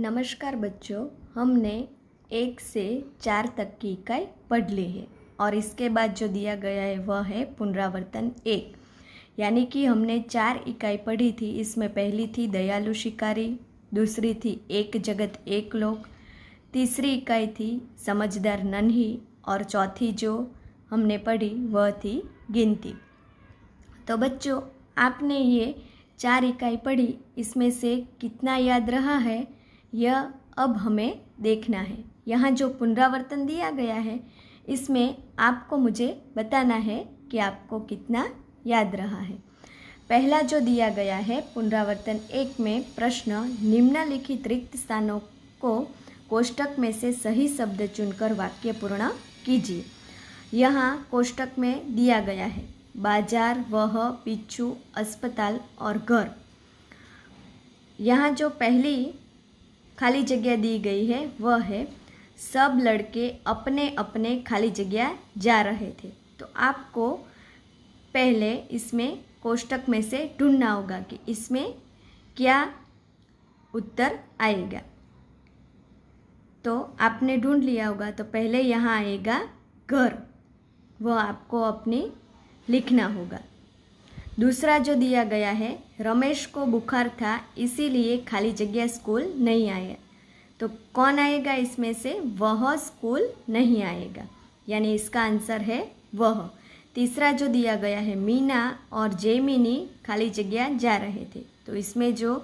नमस्कार बच्चों, हमने 1 से 4 तक की इकाई पढ़ ली है और इसके बाद जो दिया गया है वह है पुनरावर्तन 1। यानी कि हमने 4 इकाई पढ़ी थी। इसमें पहली थी दयालु शिकारी, दूसरी थी एक जगत एक लोक, तीसरी इकाई थी समझदार नन्ही और चौथी जो हमने पढ़ी वह थी गिनती। तो बच्चों, आपने ये 4 इकाई पढ़ी, इसमें से कितना याद रहा है यह अब हमें देखना है। यहाँ जो पुनरावर्तन दिया गया है इसमें आपको मुझे बताना है कि आपको कितना याद रहा है। पहला जो दिया गया है पुनरावर्तन 1 में प्रश्न, निम्नलिखित रिक्त स्थानों को कोष्टक में से सही शब्द चुनकर वाक्य पूर्ण कीजिए। यहाँ कोष्टक में दिया गया है बाजार, वह, बिच्छू, अस्पताल और घर। यहाँ जो पहली खाली जगह दी गई है वह है सब लड़के अपने अपने खाली जगह जा रहे थे। तो आपको पहले इसमें कोष्टक में से ढूंढना होगा कि इसमें क्या उत्तर आएगा। तो आपने ढूंढ लिया होगा। तो पहले यहाँ आएगा घर, वह आपको अपनी लिखना होगा। दूसरा जो दिया गया है रमेश को बुखार था इसीलिए खाली जगह स्कूल नहीं आया। तो कौन आएगा इसमें से? वह स्कूल नहीं आएगा, यानी इसका आंसर है वह। तीसरा जो दिया गया है मीना और जेमिनी खाली जगह जा रहे थे। तो इसमें जो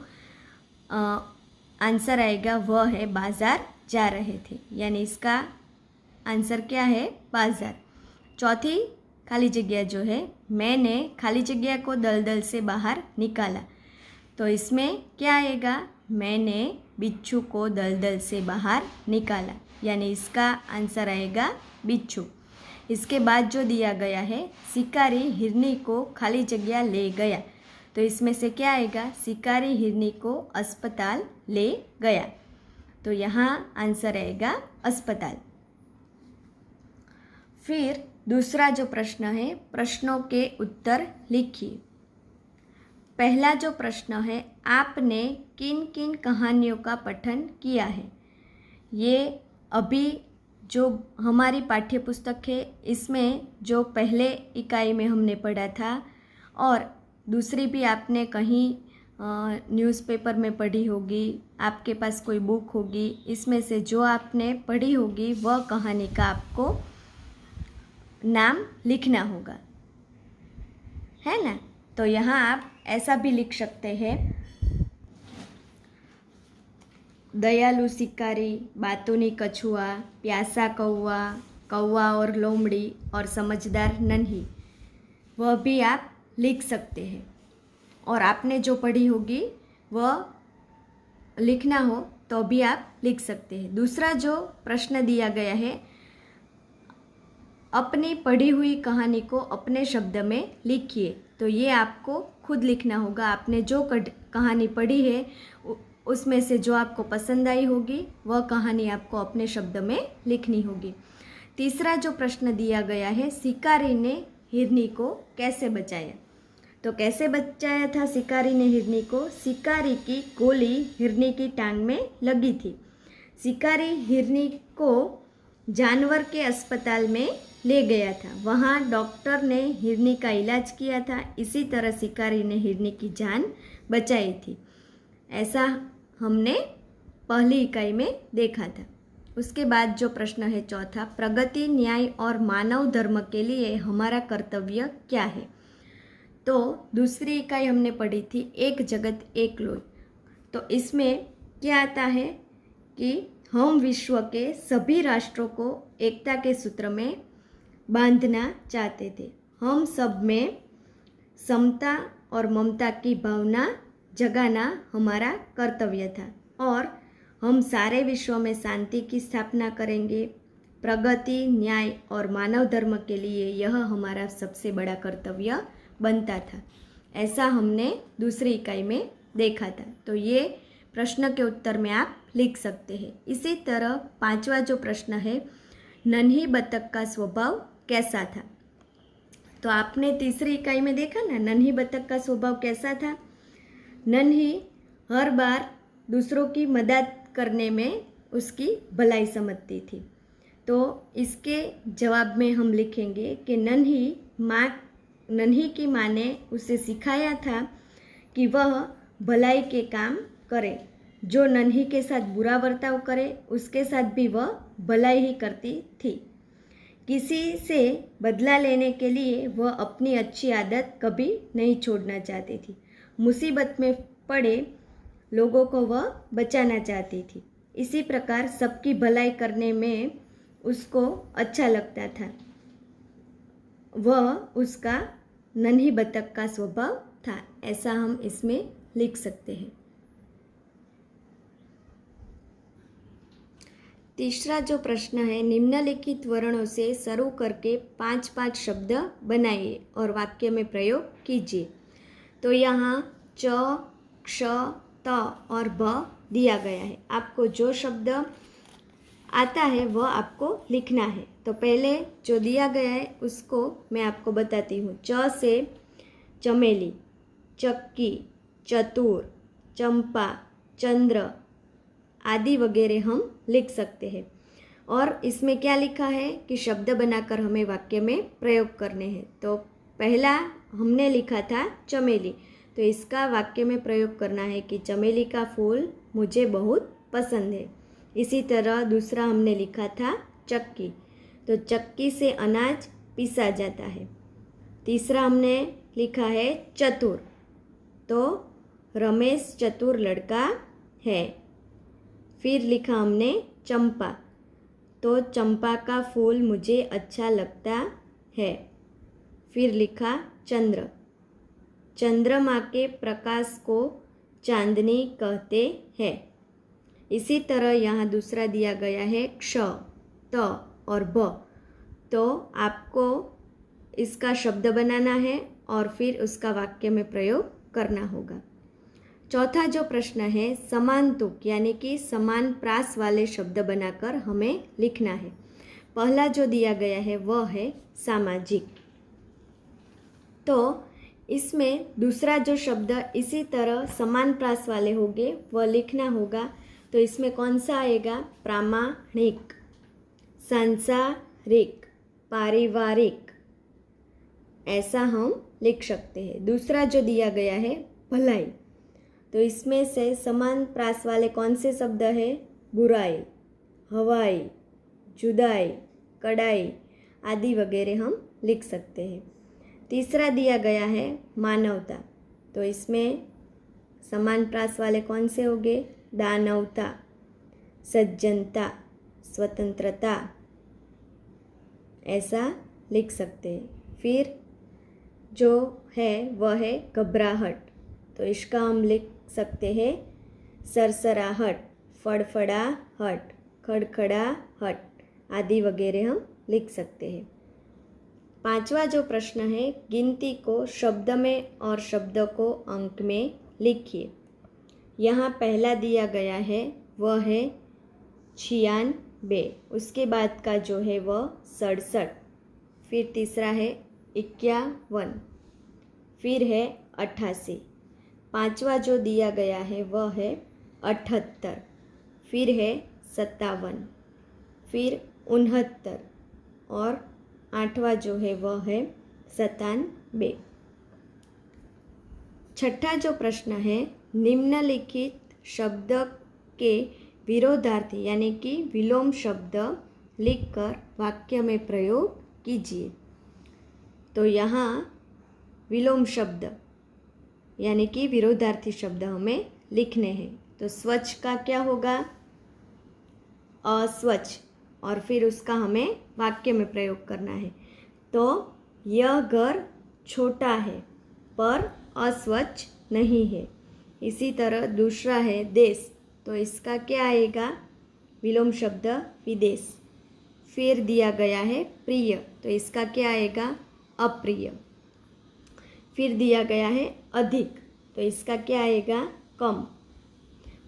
आंसर आएगा वह है बाजार जा रहे थे, यानी इसका आंसर क्या है? बाजार। चौथी खाली जगह जो है मैंने खाली जगह को दलदल से बाहर निकाला। तो इसमें क्या आएगा? मैंने बिच्छू को दलदल से बाहर निकाला, यानी इसका आंसर आएगा बिच्छू। इसके बाद जो दिया गया है शिकारी हिरनी को खाली जगह ले गया। तो इसमें से क्या आएगा? शिकारी हिरनी को अस्पताल ले गया। तो यहाँ आंसर आएगा अस्पताल। फिर दूसरा जो प्रश्न है प्रश्नों के उत्तर लिखिए। पहला जो प्रश्न है आपने किन किन कहानियों का पठन किया है? ये अभी जो हमारी पाठ्य पुस्तक है इसमें जो पहले इकाई में हमने पढ़ा था और दूसरी भी आपने कहीं न्यूज़पेपर में पढ़ी होगी, आपके पास कोई बुक होगी, इसमें से जो आपने पढ़ी होगी वह कहानी का आपको नाम लिखना होगा, है ना? तो यहाँ आप ऐसा भी लिख सकते हैं, दयालु शिकारी, बातूनी कछुआ, प्यासा कौवा, कौवा और लोमड़ी और समझदार नन्ही, वह भी आप लिख सकते हैं। और आपने जो पढ़ी होगी वह लिखना हो तो भी आप लिख सकते हैं। दूसरा जो प्रश्न दिया गया है अपनी पढ़ी हुई कहानी को अपने शब्द में लिखिए। तो ये आपको खुद लिखना होगा। आपने जो कहानी पढ़ी है उसमें से जो आपको पसंद आई होगी वह कहानी आपको अपने शब्द में लिखनी होगी। तीसरा जो प्रश्न दिया गया है शिकारी ने हिरनी को कैसे बचाया? तो कैसे बचाया था शिकारी ने हिरनी को? शिकारी की गोली हिरनी की टांग में लगी थी। शिकारी हिरनी को जानवर के अस्पताल में ले गया था। वहाँ डॉक्टर ने हिरनी का इलाज किया था। इसी तरह शिकारी ने हिरनी की जान बचाई थी। ऐसा हमने पहली इकाई में देखा था। उसके बाद जो प्रश्न है चौथा, प्रगति, न्याय और मानव धर्म के लिए हमारा कर्तव्य क्या है? तो दूसरी इकाई हमने पढ़ी थी एक जगत एक लोक। तो इसमें क्या आता है कि हम विश्व के सभी राष्ट्रों को एकता के सूत्र में बांधना चाहते थे। हम सब में समता और ममता की भावना जगाना हमारा कर्तव्य था और हम सारे विश्व में शांति की स्थापना करेंगे। प्रगति, न्याय और मानव धर्म के लिए यह हमारा सबसे बड़ा कर्तव्य बनता था। ऐसा हमने दूसरी इकाई में देखा था। तो ये प्रश्न के उत्तर में आप लिख सकते हैं। इसी तरह पांचवा जो प्रश्न है नन्ही बतख का स्वभाव कैसा था? तो आपने तीसरी इकाई में देखा ना, नन्ही बतख का स्वभाव कैसा था? नन्ही हर बार दूसरों की मदद करने में उसकी भलाई समझती थी। तो इसके जवाब में हम लिखेंगे कि नन्ही की माँ ने उसे सिखाया था कि वह भलाई के काम करे। जो नन्ही के साथ बुरा बर्ताव करे उसके साथ भी वह भलाई ही करती थी। किसी से बदला लेने के लिए वह अपनी अच्छी आदत कभी नहीं छोड़ना चाहती थी। मुसीबत में पड़े लोगों को वह बचाना चाहती थी। इसी प्रकार सबकी भलाई करने में उसको अच्छा लगता था। वह उसका नन्ही बतख का स्वभाव था। ऐसा हम इसमें लिख सकते हैं। तीसरा जो प्रश्न है, निम्नलिखित वर्णों से शुरू करके 5-5 शब्द बनाइए और वाक्य में प्रयोग कीजिए। तो यहाँ च, क्ष, त और ब दिया गया है। आपको जो शब्द आता है वह आपको लिखना है। तो पहले जो दिया गया है उसको मैं आपको बताती हूँ। च से चमेली, चक्की, चतुर, चंपा, चंद्र आदि वगैरह हम लिख सकते हैं। और इसमें क्या लिखा है कि शब्द बनाकर हमें वाक्य में प्रयोग करने हैं। तो पहला हमने लिखा था चमेली, तो इसका वाक्य में प्रयोग करना है कि चमेली का फूल मुझे बहुत पसंद है। इसी तरह दूसरा हमने लिखा था चक्की, तो चक्की से अनाज पीसा जाता है। तीसरा हमने लिखा है चतुर, तो रमेश चतुर लड़का है। फिर लिखा हमने चंपा, तो चंपा का फूल मुझे अच्छा लगता है। फिर लिखा चंद्र, चंद्रमा के प्रकाश को चांदनी कहते हैं। इसी तरह यहाँ दूसरा दिया गया है क्ष, त और ब, तो आपको इसका शब्द बनाना है और फिर उसका वाक्य में प्रयोग करना होगा। चौथा जो प्रश्न है, समान तुक यानी कि समान प्रास वाले शब्द बनाकर हमें लिखना है। पहला जो दिया गया है वह है सामाजिक, तो इसमें दूसरा जो शब्द इसी तरह समान प्रास वाले होंगे वह लिखना होगा। तो इसमें कौन सा आएगा? प्रामाणिक, सांसारिक, पारिवारिक, ऐसा हम लिख सकते हैं। दूसरा जो दिया गया है भलाई, तो इसमें से समान प्रास वाले कौन से शब्द है? बुराई, हवाई, जुदाई, कड़ाई आदि वगैरह हम लिख सकते हैं। तीसरा दिया गया है मानवता, तो इसमें समान प्रास वाले कौन से होंगे? दानवता, सज्जनता, स्वतंत्रता, ऐसा लिख सकते हैं। फिर जो है वह है घबराहट, तो इसका हम लिख सकते हैं सरसराहट, फड़फड़ाहट, खड़खड़ाहट आदि वगैरह हम लिख सकते हैं। पांचवा जो प्रश्न है, गिनती को शब्द में और शब्द को अंक में लिखिए। यहाँ पहला दिया गया है वह है 96, उसके बाद का जो है वह 67, फिर तीसरा है 51, फिर है 88, पांचवा जो दिया गया है वह है 78, फिर है 57, फिर 69 और आठवां जो है वह है 97। छठा जो प्रश्न है, निम्नलिखित शब्द के विरोधार्थी यानी कि विलोम शब्द लिखकर वाक्य में प्रयोग कीजिए। तो यहाँ विलोम शब्द यानी कि विरोधार्थी शब्द हमें लिखने हैं। तो स्वच्छ का क्या होगा? अस्वच्छ, और फिर उसका हमें वाक्य में प्रयोग करना है। तो यह घर छोटा है पर अस्वच्छ नहीं है। इसी तरह दूसरा है देश, तो इसका क्या आएगा? विलोम शब्द विदेश। फिर दिया गया है प्रिय, तो इसका क्या आएगा? अप्रिय। फिर दिया गया है अधिक, तो इसका क्या आएगा? कम।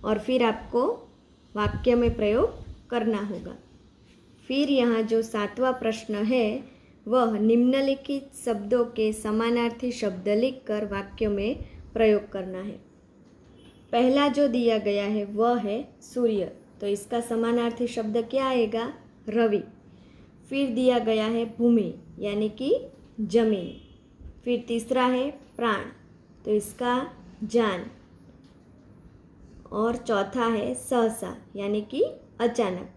और फिर आपको वाक्य में प्रयोग करना होगा। फिर यहाँ जो सातवां प्रश्न है वह निम्नलिखित शब्दों के समानार्थी शब्द लिखकर वाक्य में प्रयोग करना है। पहला जो दिया गया है वह है सूर्य, तो इसका समानार्थी शब्द क्या आएगा? रवि। फिर दिया गया है भूमि यानी कि जमीन। फिर तीसरा है प्राण, तो इसका जान। और चौथा है सहसा यानी कि अचानक।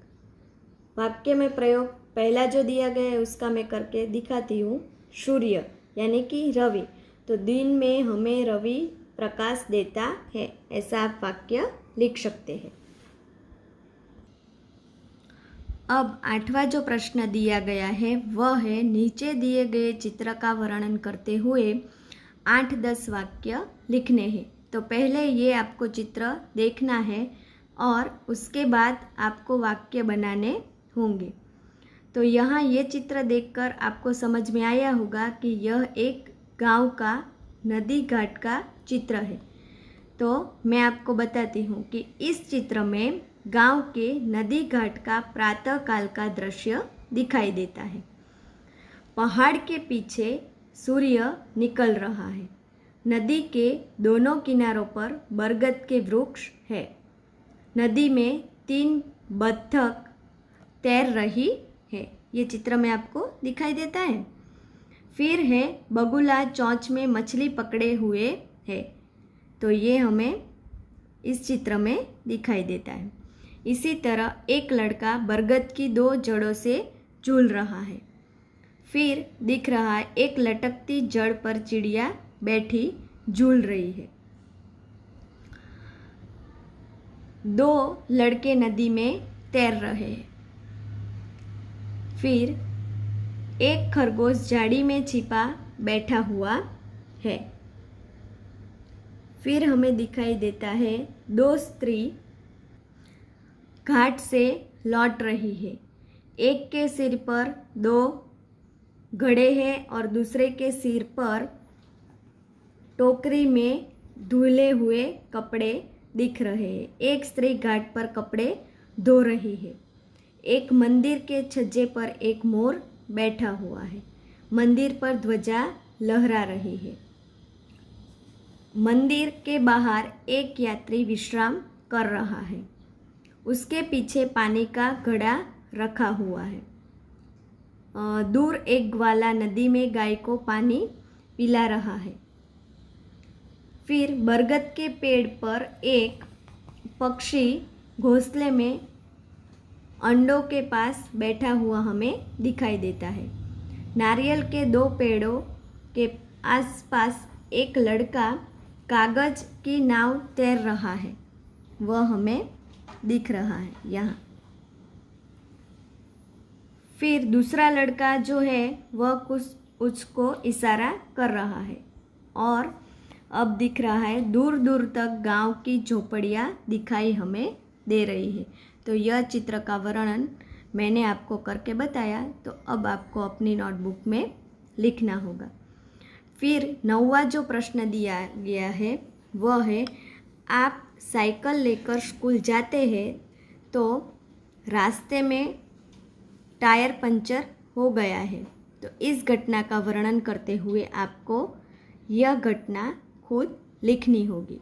वाक्य में प्रयोग पहला जो दिया गया है उसका मैं करके दिखाती हूँ। सूर्य यानी कि रवि, तो दिन में हमें रवि प्रकाश देता है, ऐसा आप वाक्य लिख सकते हैं। अब 8वां जो प्रश्न दिया गया है वह है नीचे दिए गए चित्र का वर्णन करते हुए 8-10 वाक्य लिखने हैं। तो पहले ये आपको चित्र देखना है और उसके बाद आपको वाक्य बनाने होंगे। तो यहाँ ये चित्र देखकर आपको समझ में आया होगा कि यह एक गांव का नदी घाट का चित्र है। तो मैं आपको बताती हूँ कि इस चित्र में गांव के नदी घाट का प्रातः काल का दृश्य दिखाई देता है। पहाड़ के पीछे सूर्य निकल रहा है। नदी के दोनों किनारों पर बरगद के वृक्ष है। नदी में 3 बत्तख तैर रही है। ये चित्र में आपको दिखाई देता है। फिर है बगुला चोंच में मछली पकड़े हुए है। तो ये हमें इस चित्र में दिखाई देता है। इसी तरह एक लड़का बरगद की 2 जड़ों से झूल रहा है। फिर दिख रहा है एक लटकती जड़ पर चिड़िया बैठी झूल रही है। 2 लड़के नदी में तैर रहे हैं। फिर एक खरगोश झाड़ी में छिपा बैठा हुआ है। फिर हमें दिखाई देता है 2 स्त्री घाट से लौट रही है। एक के सिर पर 2 घड़े हैं और दूसरे के सिर पर टोकरी में धुले हुए कपड़े दिख रहे हैं। एक स्त्री घाट पर कपड़े धो रही है। एक मंदिर के छज्जे पर एक मोर बैठा हुआ है। मंदिर पर ध्वजा लहरा रही है। मंदिर के बाहर एक यात्री विश्राम कर रहा है। उसके पीछे पानी का घड़ा रखा हुआ है। दूर एक ग्वाला नदी में गाय को पानी पिला रहा है। फिर बरगद के पेड़ पर एक पक्षी घोंसले में अंडों के पास बैठा हुआ हमें दिखाई देता है। नारियल के 2 पेड़ों के आसपास एक लड़का कागज की नाव तैर रहा है, वह हमें दिख रहा है यहाँ। फिर दूसरा लड़का जो है वह कुछ उसको इशारा कर रहा है और अब दिख रहा है दूर दूर तक गांव की झोपड़ियाँ दिखाई हमें दे रही है। तो यह चित्र का वर्णन मैंने आपको करके बताया, तो अब आपको अपनी नोटबुक में लिखना होगा। फिर 9वां जो प्रश्न दिया गया है वह है आप साइकिल लेकर स्कूल जाते हैं तो रास्ते में टायर पंचर हो गया है। तो इस घटना का वर्णन करते हुए आपको यह घटना खुद लिखनी होगी।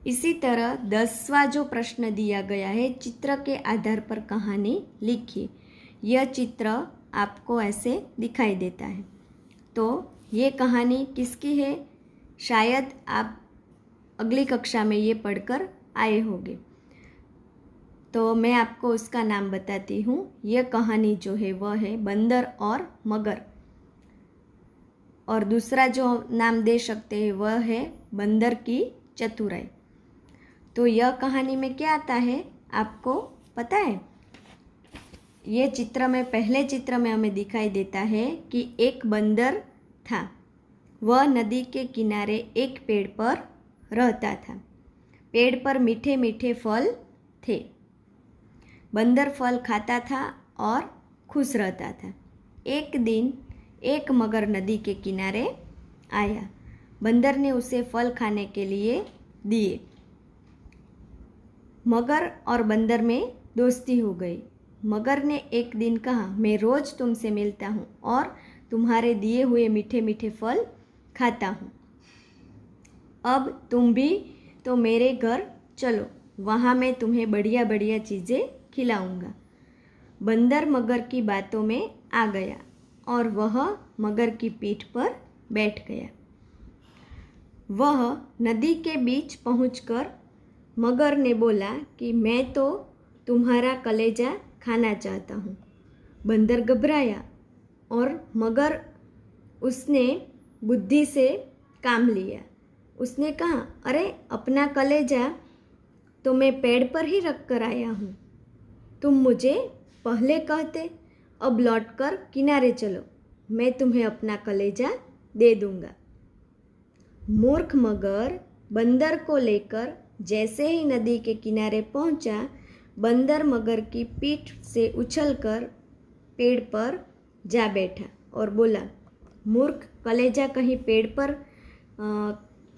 इसी तरह 10वां जो प्रश्न दिया गया है चित्र के आधार पर कहानी लिखिए। यह चित्र आपको ऐसे दिखाई देता है। तो ये कहानी किसकी है? शायद आप अगली कक्षा में ये पढ़कर आए होंगे। तो मैं आपको उसका नाम बताती हूँ। यह कहानी जो है वह है बंदर और मगर, और दूसरा जो नाम दे सकते हैं वह है बंदर की चतुराई। तो यह कहानी में क्या आता है आपको पता है? ये चित्र में पहले चित्र में हमें दिखाई देता है कि एक बंदर था। वह नदी के किनारे एक पेड़ पर रहता था। पेड़ पर मीठे मीठे फल थे। बंदर फल खाता था और खुश रहता था। एक दिन एक मगर नदी के किनारे आया। बंदर ने उसे फल खाने के लिए दिए। मगर और बंदर में दोस्ती हो गई। मगर ने एक दिन कहा, मैं रोज़ तुमसे मिलता हूँ और तुम्हारे दिए हुए मीठे मीठे फल खाता हूँ। अब तुम भी तो मेरे घर चलो। वहाँ मैं तुम्हें बढ़िया बढ़िया चीज़ें खिलाऊंगा। बंदर मगर की बातों में आ गया और वह मगर की पीठ पर बैठ गया। वह नदी के बीच पहुंचकर मगर ने बोला कि मैं तो तुम्हारा कलेजा खाना चाहता हूँ। बंदर घबराया और मगर उसने बुद्धि से काम लिया। उसने कहा, अरे अपना कलेजा तो मैं पेड़ पर ही रख कर आया हूँ। तुम मुझे पहले कहते, अब लौटकर किनारे चलो, मैं तुम्हें अपना कलेजा दे दूँगा। मूर्ख मगर बंदर को लेकर जैसे ही नदी के किनारे पहुंचा, बंदर मगर की पीठ से उछलकर पेड़ पर जा बैठा और बोला, मूर्ख, कलेजा कहीं पेड़ पर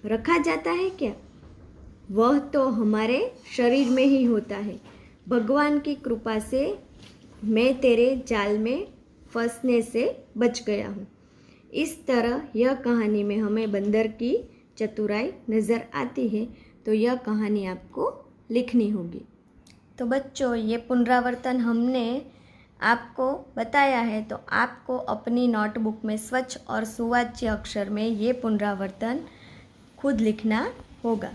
रखा जाता है क्या? वह तो हमारे शरीर में ही होता है। भगवान की कृपा से मैं तेरे जाल में फंसने से बच गया हूँ। इस तरह यह कहानी में हमें बंदर की चतुराई नज़र आती है। तो यह कहानी आपको लिखनी होगी। तो बच्चों, ये पुनरावर्तन हमने आपको बताया है, तो आपको अपनी नोटबुक में स्वच्छ और सुवाच्य अक्षर में ये पुनरावर्तन खुद लिखना होगा।